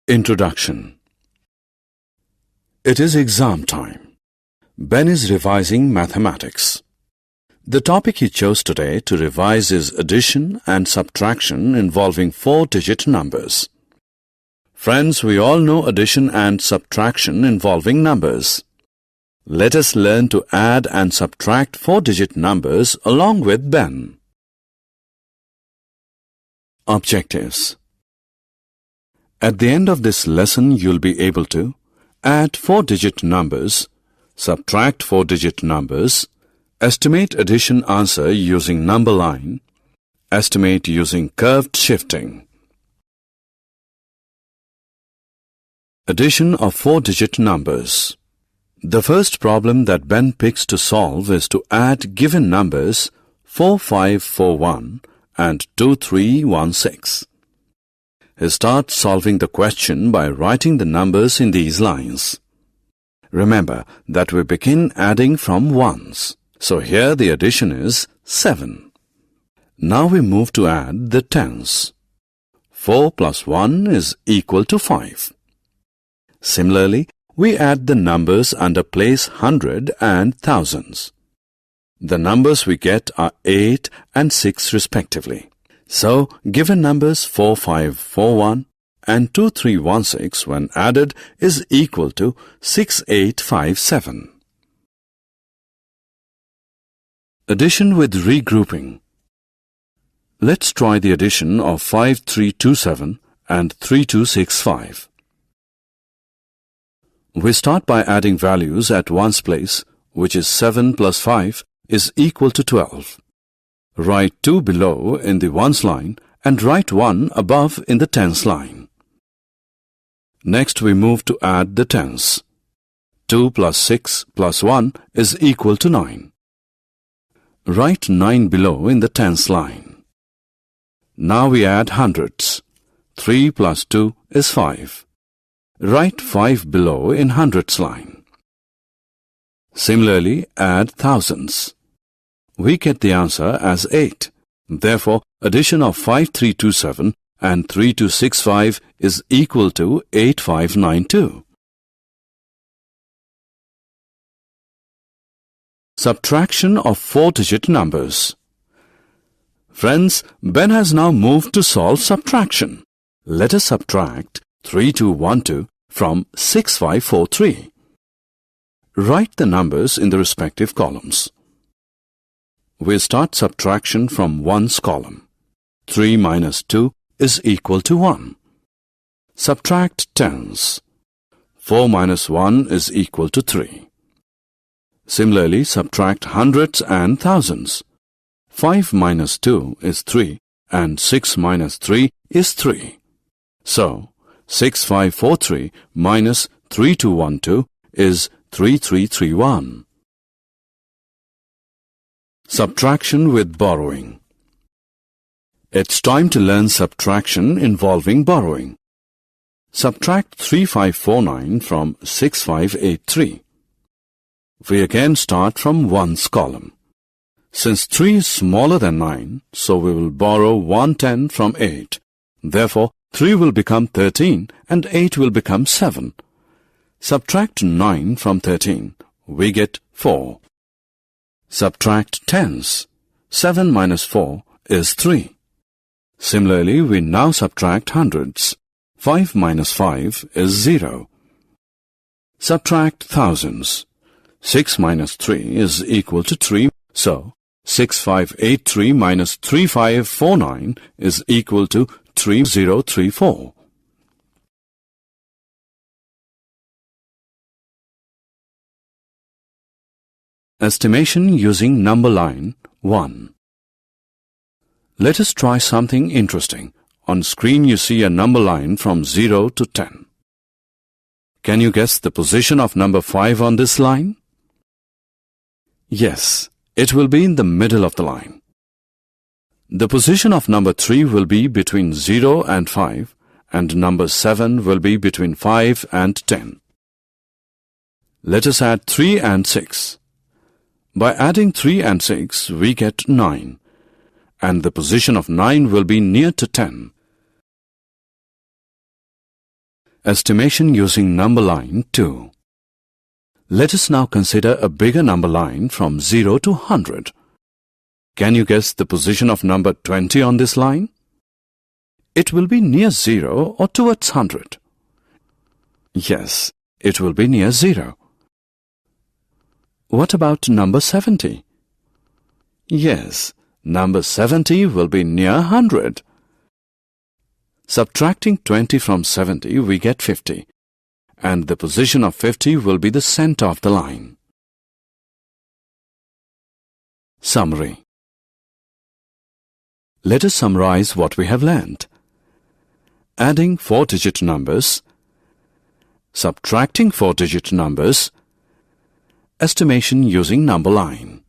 Introduction. It is exam time. Ben is revising mathematics. The topic he chose today to revise is addition and subtraction involving four-digit numbers. Friends, we all know addition and subtraction involving numbers. Let us learn to add and subtract four-digit numbers along with Ben. Objectives. At the end of this lesson, you'll be able to add four-digit numbers, subtract four-digit numbers, estimate addition answer using number line, estimate using curved shifting. Addition of four-digit numbers. The first problem that Ben picks to solve is to add given numbers 4541 and 2316. He starts solving the question by writing the numbers in these lines. Remember that we begin adding from ones. So here the addition is 7. Now we move to add the tens. 4 plus 1 is equal to 5. Similarly, we add the numbers under place 100 and thousands. The numbers we get are 8 and 6 respectively. So, given numbers 4541 and 2316 when added is equal to 6857. Addition with regrouping. Let's try the addition of 5327 and 3265. We start by adding values at ones place, which is 7 plus 5 is equal to 12. Write 2 below in the ones line and write 1 above in the tens line. Next we move to add the tens. 2 plus 6 plus 1 is equal to 9. Write 9 below in the tens line. Now we add hundreds. 3 plus 2 is 5. Write 5 below in hundreds line. Similarly, add thousands. We get the answer as 8. Therefore, addition of 5327 and 3265 is equal to 8592. Subtraction of four-digit numbers. Friends, Ben has now moved to solve subtraction. Let us subtract 3212 from 6543. Write the numbers in the respective columns. We start subtraction from ones column. 3 minus 2 is equal to 1. Subtract tens. 4 minus 1 is equal to 3. Similarly, subtract hundreds and thousands. 5 minus 2 is 3 and 6 minus 3 is 3. So, 6543 minus 3212 is 3331. Subtraction with borrowing. It's time to learn subtraction involving borrowing. Subtract 3549 from 6583. We again start from ones column. Since 3 is smaller than 9, so we will borrow 110 from 8. Therefore, 3 will become 13 and 8 will become 7. Subtract 9 from 13. We get 4. Subtract tens. 7 minus 4 is 3. Similarly, we now subtract hundreds. 5 minus 5 is 0. Subtract thousands. 6 minus 3 is equal to 3. So, 6583 minus 3549 is equal to 3034. Estimation using number line 1. Let us try something interesting. On screen you see a number line from 0 to 10. Can you guess the position of number 5 on this line? Yes, it will be in the middle of the line. The position of number 3 will be between 0 and 5 and number 7 will be between 5 and 10. Let us add 3 and 6. By adding 3 and 6, we get 9, and the position of 9 will be near to 10. Estimation using number line 2. Let us now consider a bigger number line from 0 to 100. Can you guess the position of number 20 on this line? It will be near 0 or towards 100. Yes, it will be near 0. What about number 70? Yes, number 70 will be near 100. Subtracting 20 from 70, we get 50. And the position of 50 will be the center of the line. Summary. Let us summarize what we have learned. Adding 4-digit numbers, subtracting 4-digit numbers, estimation using number line.